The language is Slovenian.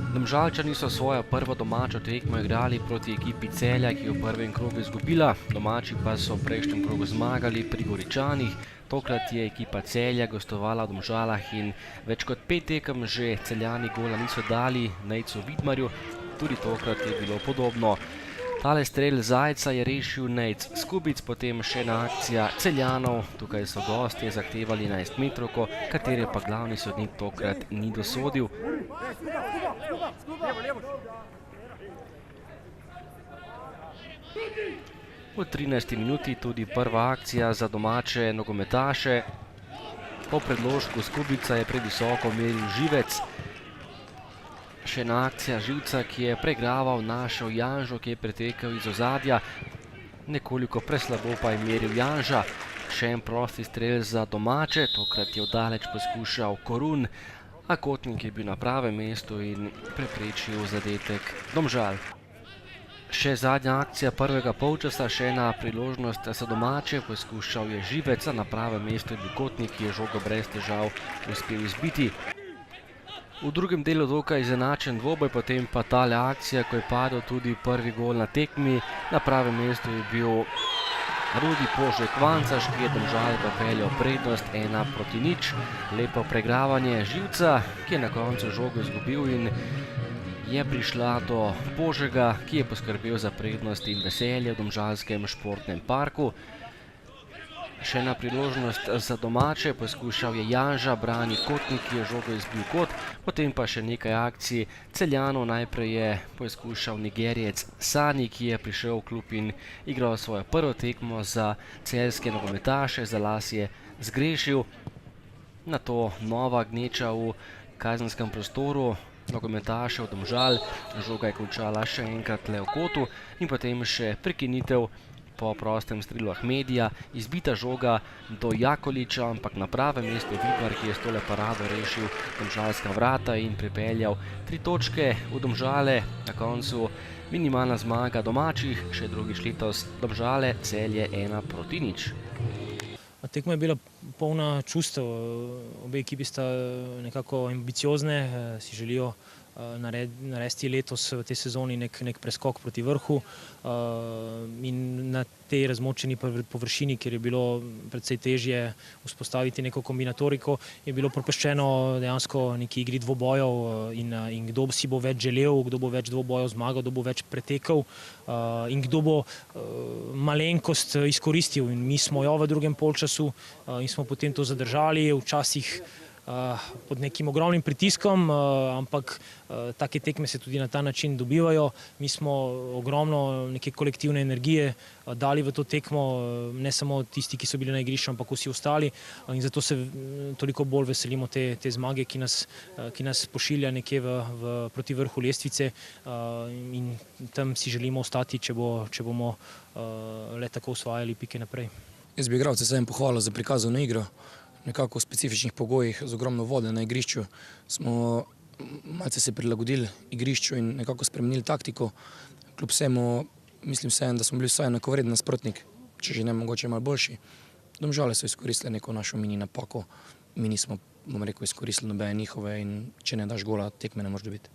Domžalčani so svojo prvo domačo tekmo igrali proti ekipi Celja, ki je v prvem krogu izgubila, domači pa so v prejšnjem krogu zmagali pri Goričanih. Tokrat je ekipa Celja gostovala v Domžalah in več kot 5 tekem že Celjani gola niso dali Nejcu Vidmarju, tudi tokrat je bilo podobno. Tale strel Zajca je rešil Nejc Skubic, potem še ena akcija Celjanov, tukaj so gostje zahtevali 11-metrovko, katere pa glavni sodnik tokrat ni dosodil. V 13. minuti tudi prva akcija za domače nogometaše. Po predložku Skubica je previsoko meril Živec. Še ena akcija Živca, ki je preigraval našel Janžo, ki je pretekel iz ozadja. Nekoliko preslabo pa je meril Janža. Še en prosti strel za domače, tokrat je vdaleč poskušal Korun, a Kotnik je bil na pravem mestu in preprečil zadetek Domžal. Še zadnja akcija prvega polčasa, še ena priložnost za domače, poskušal je Živec, a na pravem mestu je bil Kotnik, ki je žogo brez težav uspel izbiti. V drugem delu dokaj izenačen dvoboj, potem pa tale akcija, ko je padel tudi prvi gol na tekmi. Na pravem mestu je bil Rudi Požek-Vancaš, ki je Domžale popeljal prednost 1-0. Lepo preigravanje Živca, ki je na koncu žogo izgubil in je prišla do Požega, ki je poskrbel za prednost in veselje v domžalskem športnem parku. Še ena priložnost za domače, poskušal je Janža, brani Kotnik, ki je žogo izbil kot, potem pa še nekaj akcij Celjanov. Najprej je poskušal Nigerijec Sani, ki je prišel v klub in igral svojo prvo tekmo za celjske nogometaše, za las je zgrešil. Nato nova gneča v kazenskem prostoru nogometašev Domžal, žoga je končala še enkrat le v kotu in potem še prekinitev po prostem strelu Ahmedija, izbita žoga do Jakoliča, ampak na pravem mestu Vidmar, ki je s tole parado rešil domžalska vrata in pripeljal 3 točke v Domžale. Na koncu minimalna zmaga domačih, še drugič letos Domžale, Celje 1-0. Tekma je bila polna čustev, obe ekipi sta nekako ambiciozne, si želijo narediti letos v tej sezoni nek preskok proti vrhu in na tej razmočeni površini, kjer je bilo precej težje vzpostaviti neko kombinatoriko, je bilo propeščeno dejansko neki igri dvobojev in kdo si bo več želel, kdo bo več dvobojev zmagal, kdo bo več pretekel in kdo bo malenkost izkoristil. In mi smo jo v drugem polčasu in smo potem to zadržali, včasih pod nekim ogromnim pritiskom, ampak take tekme se tudi na ta način dobivajo. Mi smo ogromno neke kolektivne energije dali v to tekmo, ne samo tisti, ki so bili na igrišču, ampak vsi ostali, in zato se toliko bolj veselimo te zmage, ki nas pošilja nekje proti vrhu lestvice in tam si želimo ostati, če bomo le tako osvajali pike naprej. Jaz bi igralce vsem pohvalil za prikazano igro. Nekako v specifičnih pogojih z ogromno vode na igrišču smo malce se prilagodili igrišču in nekako spremenili taktiko. Kljub vsemu mislim vseeno, da smo bili vsaj enakovreden nasprotnik, če že ne mogoče malo boljši. Domžale so izkoristili neko našo mini napako, mi nismo, bom rekel, izkoristili nobene njihove in če ne daš gola, tekme ne moreš dobiti.